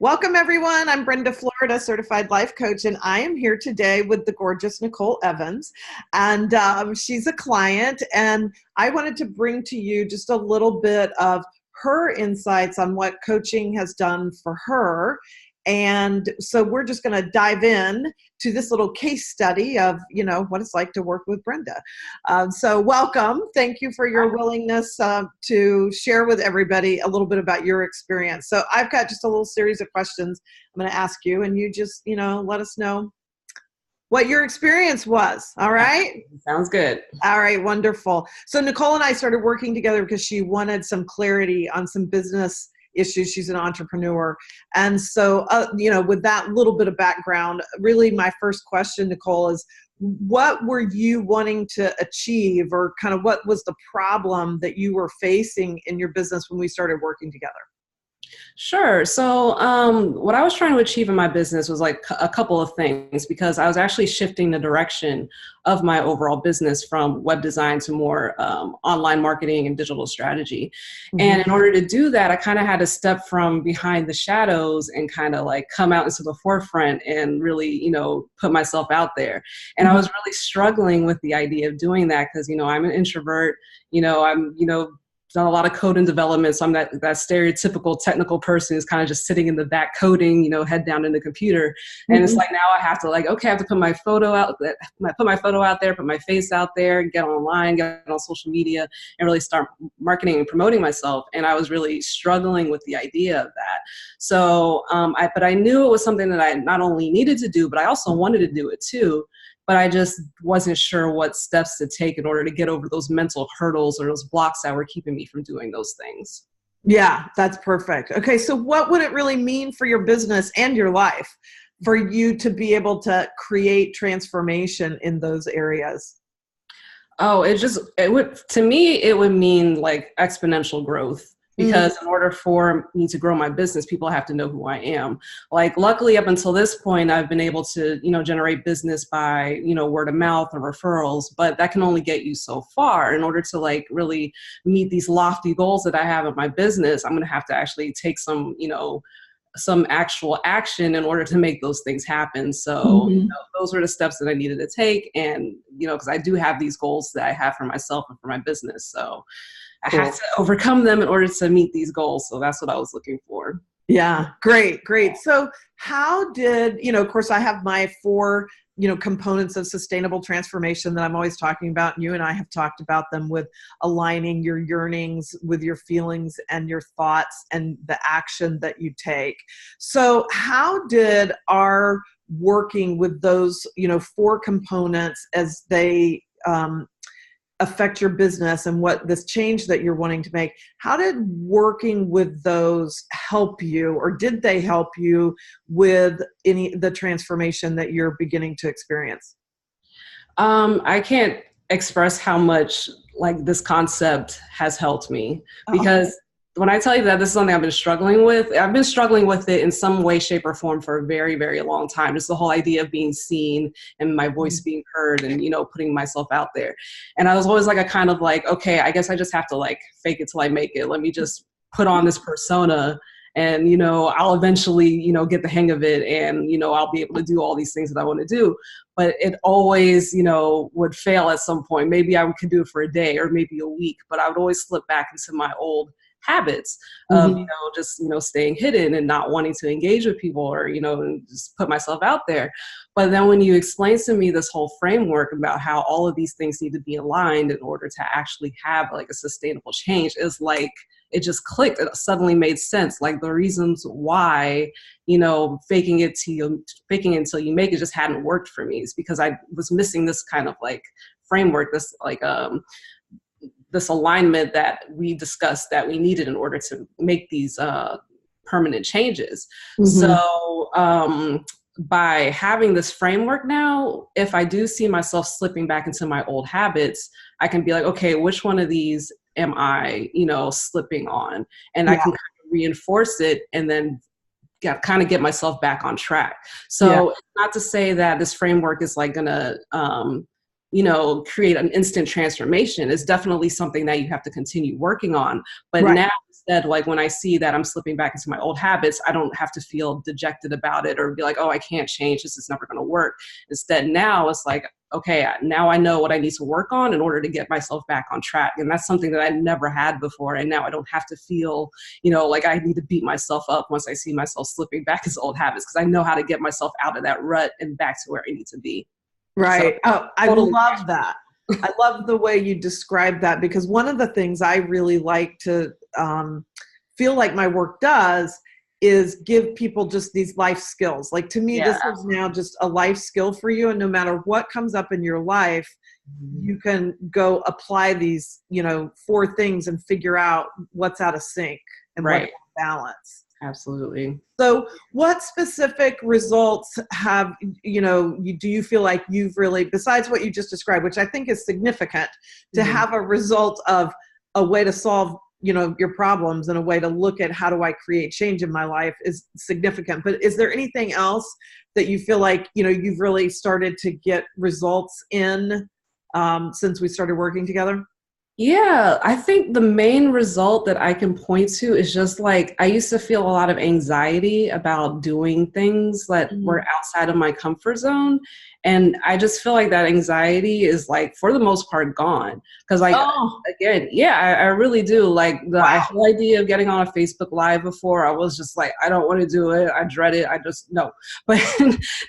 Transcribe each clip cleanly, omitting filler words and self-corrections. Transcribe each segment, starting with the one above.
Welcome, everyone. I'm Brenda Florida, certified life coach, and I am here today with the gorgeous Nicole Evans. And she's a client, and I wanted to bring to you just a little bit of her insights on what coaching has done for her. And so we're just going to dive in to this little case study of, what it's like to work with Brenda. So welcome. Thank you for your willingness to share with everybody a little bit about your experience. So I've got just a little series of questions I'm going to ask you, and you just, let us know what your experience was. All right? Sounds good. All right, wonderful. So Nicole and I started working together because she wanted some clarity on some business issues. She's an entrepreneur. And so, with that little bit of background, really my first question, Nicole, is what were you wanting to achieve, or kind of what was the problem that you were facing in your business when we started working together? Sure. So what I was trying to achieve in my business was like a couple of things, because I was actually shifting the direction of my overall business from web design to more online marketing and digital strategy. Mm-hmm. And in order to do that, I kind of had to step from behind the shadows and kind of like come out into the forefront and really, put myself out there. And I was really struggling with the idea of doing that because, I'm an introvert, I'm, done a lot of code and development. So I'm that stereotypical technical person who's kind of just sitting in the back coding, head down in the computer. And it's like, now I have to I have to put my photo out there, put my face out there, get online, get on social media, and really start marketing and promoting myself. And I was really struggling with the idea of that. So, but I knew it was something that I not only needed to do, but I also wanted to do it too. But I just wasn't sure what steps to take in order to get over those mental hurdles or those blocks that were keeping me from doing those things. Yeah, that's perfect. Okay, so what would it really mean for your business and your life for you to be able to create transformation in those areas? Oh, to me, it would mean like exponential growth. Because in order for me to grow my business, people have to know who I am. Like, luckily, up until this point, I've been able to, generate business by, word of mouth or referrals, but that can only get you so far. In order to really meet these lofty goals that I have in my business, I'm going to have to actually take some actual action in order to make those things happen. So those were the steps that I needed to take. And, because I do have these goals that I have for myself and for my business. So I had to overcome them in order to meet these goals. So that's what I was looking for. Yeah, great. So how did, of course, I have my 4, components of sustainable transformation that I'm always talking about. And you and I have talked about them, with aligning your yearnings with your feelings and your thoughts and the action that you take. So how did our working with those, 4 components as they affect your business and what this change that you're wanting to make, how did working with those help you, or did they help you with the transformation that you're beginning to experience? I can't express how much this concept has helped me, because when I tell you that this is something I've been struggling with it in some way, shape, or form for a very, very long time. Just the whole idea of being seen and my voice being heard and, putting myself out there. And I was always okay, I guess I just have to fake it till I make it. Let me just put on this persona and, I'll eventually, get the hang of it, and, I'll be able to do all these things that I want to do. But it always, would fail at some point. Maybe I could do it for a day or maybe a week, but I would always slip back into my old habits of, staying hidden and not wanting to engage with people, or, just put myself out there. But then when you explain to me this whole framework about how all of these things need to be aligned in order to actually have a sustainable change, is it just clicked. It suddenly made sense. The reasons why, faking it until you make it just hadn't worked for me is because I was missing this kind of framework, this alignment that we discussed that we needed in order to make these permanent changes. So by having this framework now, if I do see myself slipping back into my old habits, I can be okay, which one of these am I, slipping on? And I can kind of reinforce it and then get myself back on track. So it's not to say that this framework is gonna, create an instant transformation. It's definitely something that you have to continue working on. But now instead, like when I see that I'm slipping back into my old habits, I don't have to feel dejected about it or be like, oh, I can't change this, it's never going to work. Instead, now it's like, okay, now I know what I need to work on in order to get myself back on track. And that's something that I never had before. And now I don't have to feel, like I need to beat myself up once I see myself slipping back into old habits, because I know how to get myself out of that rut and back to where I need to be. Right. So, I love that. I love the way you describe that, because one of the things I really like to feel like my work does is give people just these life skills. Like, to me, this is now just a life skill for you. And no matter what comes up in your life, you can go apply these, 4 things and figure out what's out of sync and what's out of balance. Absolutely. So what specific results do you feel like you've really, besides what you just described, which I think is significant, to have a result of a way to solve your problems and a way to look at how do I create change in my life is significant. But is there anything else that you feel like, you've really started to get results in since we started working together? Yeah, I think the main result that I can point to is just like, I used to feel a lot of anxiety about doing things that were outside of my comfort zone. And I just feel like that anxiety is, like, for the most part, gone. Because, like, again, I really do. Like, the whole idea of getting on a Facebook Live before, I was just like, I don't want to do it. I dread it. I just, no. But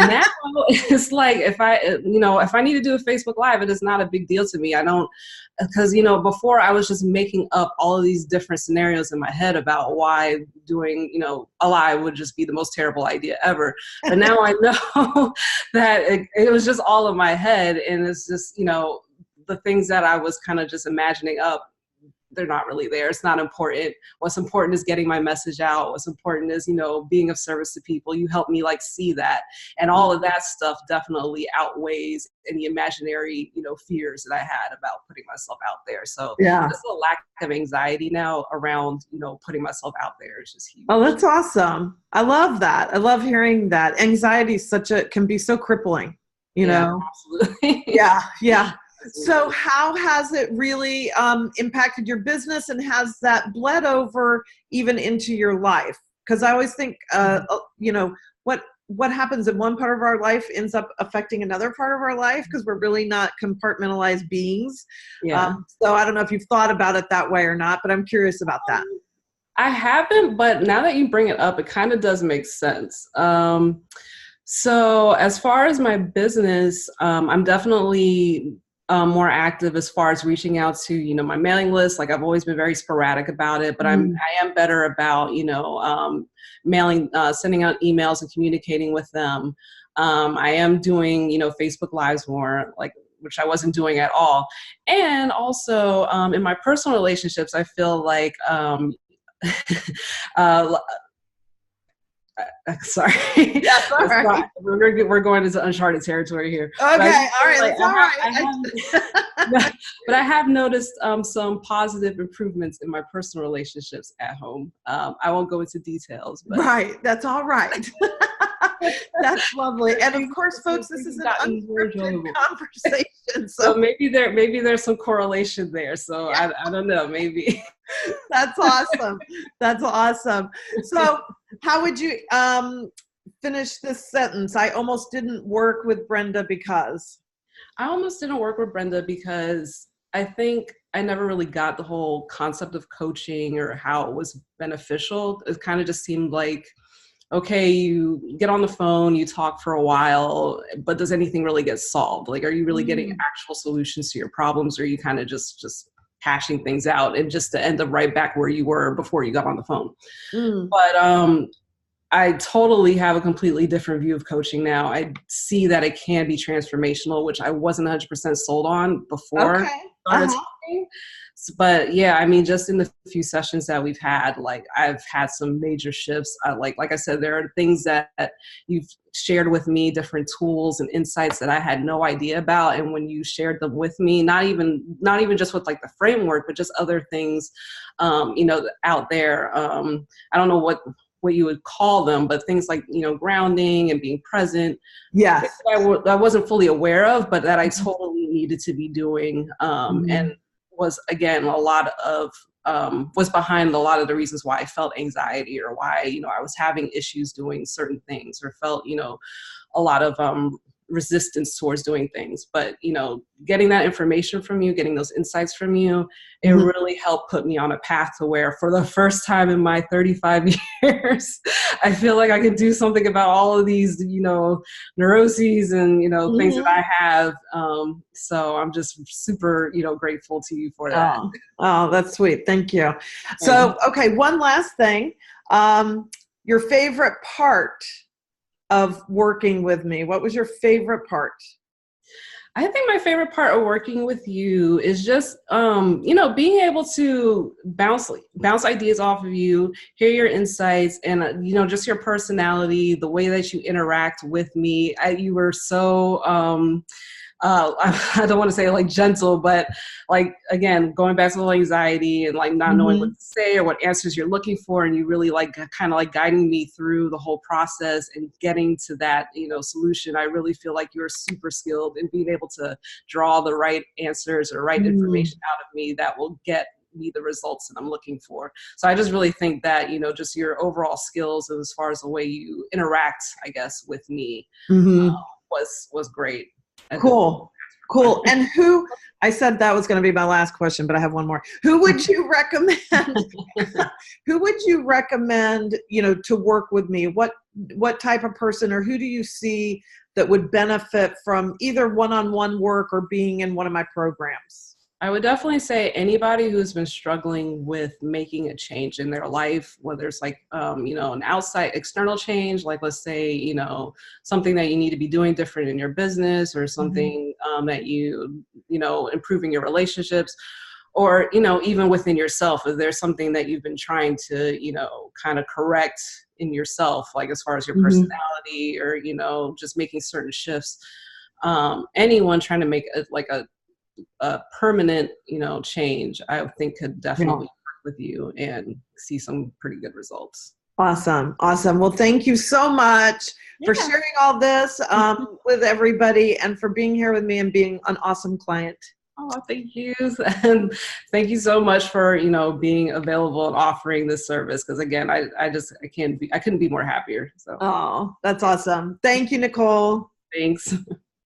now it's like, if I need to do a Facebook Live, it is not a big deal to me. I don't, because, before I was just making up all of these different scenarios in my head about why doing, a live would just be the most terrible idea ever. But now I know that it was just all in my head, and it's just, the things that I was kind of just imagining up, they're not really there. It's not important. What's important is getting my message out. What's important is, being of service to people. You help me, like, see that. And all of that stuff definitely outweighs any imaginary, fears that I had about putting myself out there. So just a lack of anxiety now around, putting myself out there is just huge. Oh, that's awesome. I love that. I love hearing that. Anxiety can be so crippling, Absolutely. Yeah. So how has it really impacted your business, and has that bled over even into your life? Because I always think, what happens in one part of our life ends up affecting another part of our life, because we're really not compartmentalized beings. So I don't know if you've thought about it that way or not, but I'm curious about that. I haven't, but now that you bring it up, it kind of does make sense. So as far as my business, I'm definitely more active as far as reaching out to, my mailing list. Like, I've always been very sporadic about it, but I am better about, mailing, sending out emails and communicating with them. I am doing, Facebook Lives more, like, which I wasn't doing at all. And also in my personal relationships, I feel like, sorry. That's all right. We're going into uncharted territory here. Okay, all right. That's all right. But I have noticed some positive improvements in my personal relationships at home. I won't go into details. But. Right. That's all right. That's lovely. And of course, folks, this is an unscripted conversation. So maybe there's some correlation there. So I don't know, maybe. That's awesome. That's awesome. So how would you finish this sentence? I almost didn't work with Brenda because. I almost didn't work with Brenda because I think I never really got the whole concept of coaching or how it was beneficial. It kind of just seemed like, okay, you get on the phone, you talk for a while, but does anything really get solved? Like, are you really getting actual solutions to your problems, or are you kind of just hashing things out and just to end up right back where you were before you got on the phone? But I totally have a completely different view of coaching now. I see that it can be transformational, which I wasn't 100% sold on before. I started talking. But yeah, I mean, just in the few sessions that we've had, like, I've had some major shifts. Like I said, there are things that you've shared with me, different tools and insights that I had no idea about. And when you shared them with me, not even just with, like, the framework, but just other things, out there. I don't know what you would call them, but things like, grounding and being present. Yes. I wasn't fully aware of, but that I totally needed to be doing. And was, again, a lot of was behind a lot of the reasons why I felt anxiety, or why, I was having issues doing certain things, or felt, a lot of resistance towards doing things. But, getting that information from you, getting those insights from you, it really helped put me on a path to where, for the first time in my 35 years, I feel like I can do something about all of these, neuroses and, things that I have. So I'm just super, grateful to you for that. Oh, that's sweet. Thank you. So, okay, one last thing. Your favorite part of working with me? What was your favorite part? I think my favorite part of working with you is just, being able to bounce ideas off of you, hear your insights, and, just your personality, the way that you interact with me. You were so, I don't want to say like gentle, but like, again, going back to the anxiety and like not knowing what to say or what answers you're looking for. And you really like kind of like guiding me through the whole process and getting to that, solution. I really feel like you're super skilled in being able to draw the right answers or right information out of me that will get me the results that I'm looking for. So I just really think that, just your overall skills as far as the way you interact, I guess, with me was great. Cool. And I said that was going to be my last question, but I have one more. Who would you recommend? Who would you recommend, to work with me? What type of person, or who do you see that would benefit from either one-on-one work or being in one of my programs? I would definitely say anybody who's been struggling with making a change in their life, whether it's like, an outside external change, like let's say, something that you need to be doing different in your business, or something that improving your relationships, or, even within yourself, if there's something that you've been trying to, kind of correct in yourself, like as far as your personality, or, just making certain shifts. Anyone trying to make a permanent, change, I think could definitely work with you and see some pretty good results. Awesome. Well, thank you so much for sharing all this with everybody, and for being here with me and being an awesome client. Oh, thank you. And thank you so much for, being available and offering this service. Because again, I couldn't be more happier. So. Oh, that's awesome. Thank you, Nicole. Thanks.